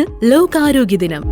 ഇന്ന് ലോകാരോഗ്യ ദിനം.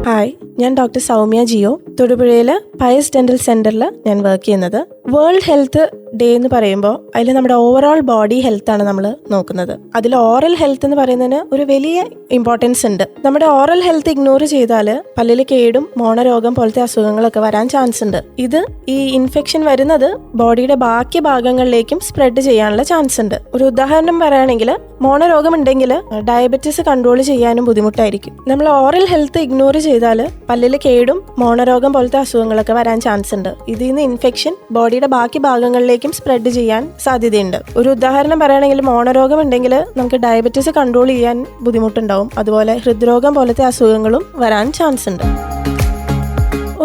ഹായ്, ഞാൻ ഡോക്ടർ സൗമ്യ ജിയോ, തൊടുപുഴയിലെ പയസ് ഡെന്റൽ സെന്ററിൽ ഞാൻ വർക്ക് ചെയ്യുന്നത്. വേൾഡ് ഹെൽത്ത് ഡേ എന്ന് പറയുമ്പോൾ അതിൽ നമ്മുടെ ഓവറോൾ ബോഡി ഹെൽത്ത് ആണ് നമ്മൾ നോക്കുന്നത്. അതിൽ ഓറൽ ഹെൽത്ത് എന്ന് പറയുന്നതിന് ഒരു വലിയ ഇമ്പോർട്ടൻസ് ഉണ്ട്. നമ്മുടെ ഓറൽ ഹെൽത്ത് ഇഗ്നോർ ചെയ്താൽ പല്ലിൽ കേടും മോണരോഗം പോലത്തെ അസുഖങ്ങളൊക്കെ വരാൻ ചാൻസ് ഉണ്ട്. ഇത് ഈ ഇൻഫെക്ഷൻ വരുന്നത് ബോഡിയുടെ ബാക്കി ഭാഗങ്ങളിലേക്കും സ്പ്രെഡ് ചെയ്യാനുള്ള ചാൻസ് ഉണ്ട്. ഒരു ഉദാഹരണം പറയുകയാണെങ്കിൽ മോണരോഗം ഉണ്ടെങ്കിൽ ഡയബറ്റീസ് കൺട്രോൾ ചെയ്യാനും ബുദ്ധിമുട്ടായിരിക്കും. നമ്മൾ ഓറൽ ഹെൽത്ത് ഇഗ്നോർ ചെയ്താൽ പല്ലിൽ കേടും മോണരോഗം പോലത്തെ അസുഖങ്ങളൊക്കെ വരാൻ ചാൻസ് ഉണ്ട്. ഇതിൽ നിന്ന് ഇൻഫെക്ഷൻ ബോഡിയുടെ ബാക്കി ഭാഗങ്ങളിലേക്കും സ്പ്രെഡ് ചെയ്യാൻ സാധ്യതയുണ്ട്. ഒരു ഉദാഹരണം പറയുകയാണെങ്കിൽ മോണരോഗം ഉണ്ടെങ്കിൽ നമുക്ക് ഡയബറ്റീസ് കൺട്രോൾ ചെയ്യാൻ ബുദ്ധിമുട്ടുണ്ടാവും. അതുപോലെ ഹൃദ്രോഗം പോലത്തെ അസുഖങ്ങളും വരാൻ ചാൻസ് ഉണ്ട്.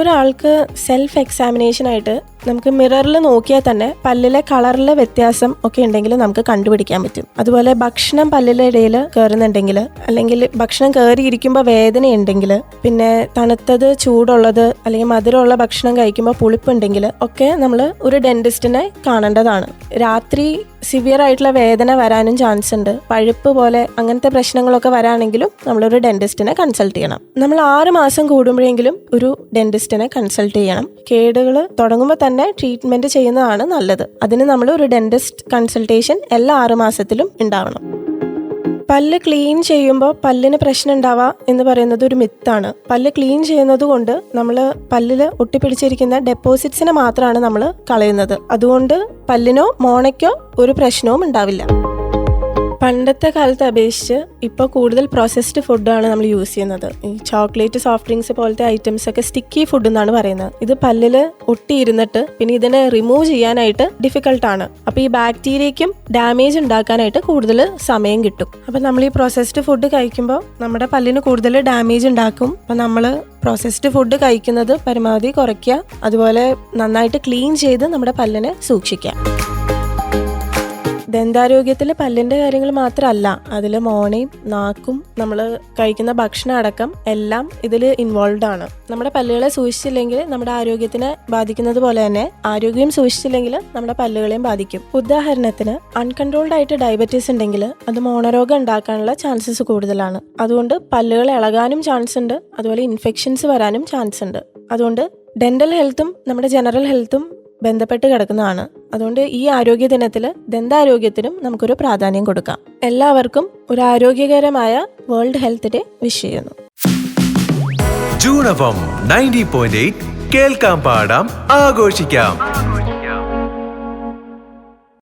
ഒരാൾക്ക് സെൽഫ് എക്സാമിനേഷനായിട്ട് നമുക്ക് മിററിൽ നോക്കിയാൽ തന്നെ പല്ലിലെ കളറിലെ വ്യത്യാസം ഒക്കെ ഉണ്ടെങ്കിൽ നമുക്ക് കണ്ടുപിടിക്കാൻ പറ്റും. അതുപോലെ ഭക്ഷണം പല്ലിലെ ഇടയിൽ കയറുന്നുണ്ടെങ്കിൽ, അല്ലെങ്കിൽ ഭക്ഷണം കയറിയിരിക്കുമ്പോൾ വേദന ഉണ്ടെങ്കിൽ, പിന്നെ തണുത്തത് ചൂടുള്ളത് അല്ലെങ്കിൽ മധുരമുള്ള ഭക്ഷണം കഴിക്കുമ്പോൾ പുളിപ്പുണ്ടെങ്കിൽ ഒക്കെ നമ്മൾ ഒരു ഡെന്റിസ്റ്റിനെ കാണേണ്ടതാണ്. രാത്രി സിവിയർ ആയിട്ടുള്ള വേദന വരാനും ചാൻസ് ഉണ്ട്. പഴുപ്പ് പോലെ അങ്ങനത്തെ പ്രശ്നങ്ങളൊക്കെ വരാണെങ്കിലും നമ്മളൊരു ഡെന്റിസ്റ്റിനെ കൺസൾട്ട് ചെയ്യണം. നമ്മൾ 6 മാസം കൂടുമ്പോഴെങ്കിലും ഒരു ഡെന്റിസ്റ്റിനെ കൺസൾട്ട് ചെയ്യണം. കേടുകൾ തുടങ്ങുമ്പോൾ തന്നെ ട്രീറ്റ്മെന്റ് ചെയ്യുന്നതാണ് നല്ലത്. അതിന് നമ്മൾ ഒരു ഡെന്റിസ്റ്റ് കൺസൾട്ടേഷൻ എല്ലാ 6 മാസത്തിലും ഉണ്ടാവണം. പല്ല് ക്ലീൻ ചെയ്യുമ്പോൾ പല്ലിന് പ്രശ്നം ഉണ്ടാവാം എന്ന് പറയുന്നത് ഒരു മിത്താണ്. പല്ല് ക്ലീൻ ചെയ്യുന്നത് കൊണ്ട് നമ്മൾ പല്ലിൽ ഒട്ടിപ്പിടിച്ചിരിക്കുന്ന ഡെപ്പോസിറ്റ്സിനെ മാത്രമാണ് നമ്മൾ കളയുന്നത്. അതുകൊണ്ട് പല്ലിനോ മോണയ്ക്കോ ഒരു പ്രശ്നവും ഉണ്ടാവില്ല. പണ്ടത്തെ കാലത്തെ അപേക്ഷിച്ച് ഇപ്പോൾ കൂടുതൽ പ്രോസസ്ഡ് ഫുഡാണ് നമ്മൾ യൂസ് ചെയ്യുന്നത്. ഈ ചോക്ലേറ്റ്, സോഫ്റ്റ് ഡ്രിങ്ക്സ് പോലത്തെ ഐറ്റംസ് ഒക്കെ സ്റ്റിക്കി ഫുഡ് എന്നാണ് പറയുന്നത്. ഇത് പല്ലിൽ ഒട്ടിയിരുന്നിട്ട് പിന്നെ ഇതിനെ റിമൂവ് ചെയ്യാനായിട്ട് ഡിഫിക്കൽട്ടാണ്. അപ്പോൾ ഈ ബാക്ടീരിയയ്ക്കും ഡാമേജ് ഉണ്ടാക്കാനായിട്ട് കൂടുതൽ സമയം കിട്ടും. അപ്പം നമ്മൾ ഈ പ്രോസസ്ഡ് ഫുഡ് കഴിക്കുമ്പോൾ നമ്മുടെ പല്ലിന് കൂടുതൽ ഡാമേജ് ഉണ്ടാക്കും. അപ്പം നമ്മൾ പ്രോസസ്ഡ് ഫുഡ് കഴിക്കുന്നത് പരമാവധി കുറയ്ക്കുക. അതുപോലെ നന്നായിട്ട് ക്ലീൻ ചെയ്ത് നമ്മുടെ പല്ലിനെ സൂക്ഷിക്കുക. ദന്താരോഗ്യത്തിൽ പല്ലിൻ്റെ കാര്യങ്ങൾ മാത്രമല്ല, അതിൽ മോണയും നാക്കും നമ്മൾ കഴിക്കുന്ന ഭക്ഷണം അടക്കം എല്ലാം ഇതിൽ ഇൻവോൾവ് ആണ്. നമ്മുടെ പല്ലുകളെ സൂക്ഷിച്ചില്ലെങ്കിൽ നമ്മുടെ ആരോഗ്യത്തിനെ ബാധിക്കുന്നത് പോലെ തന്നെ ആരോഗ്യം സൂക്ഷിച്ചില്ലെങ്കിൽ നമ്മുടെ പല്ലുകളെയും ബാധിക്കും. ഉദാഹരണത്തിന് അൺകൺട്രോൾഡ് ആയിട്ട് ഡയബറ്റീസ് ഉണ്ടെങ്കിൽ അത് മോണരോഗം ഉണ്ടാക്കാനുള്ള ചാൻസസ് കൂടുതലാണ്. അതുകൊണ്ട് പല്ലുകൾ ഇളകാനും ചാൻസ് ഉണ്ട്. അതുപോലെ ഇൻഫെക്ഷൻസ് വരാനും ചാൻസ് ഉണ്ട്. അതുകൊണ്ട് ഡെന്റൽ ഹെൽത്തും നമ്മുടെ ജനറൽ ഹെൽത്തും ബന്ധപ്പെട്ട് കിടക്കുന്നതാണ്. അതുകൊണ്ട് ഈ ആരോഗ്യ ദിനത്തിൽ ദന്താരോഗ്യത്തിനും നമുക്കൊരു പ്രാധാന്യം കൊടുക്കാം. എല്ലാവർക്കും ഒരു ആരോഗ്യകരമായ വേൾഡ് ഹെൽത്ത് ഡേ വിഷ് ചെയ്യുന്നു. ജൂൺ 90.8 കേൾക്കാം, പാടാം, ആഘോഷിക്കാം.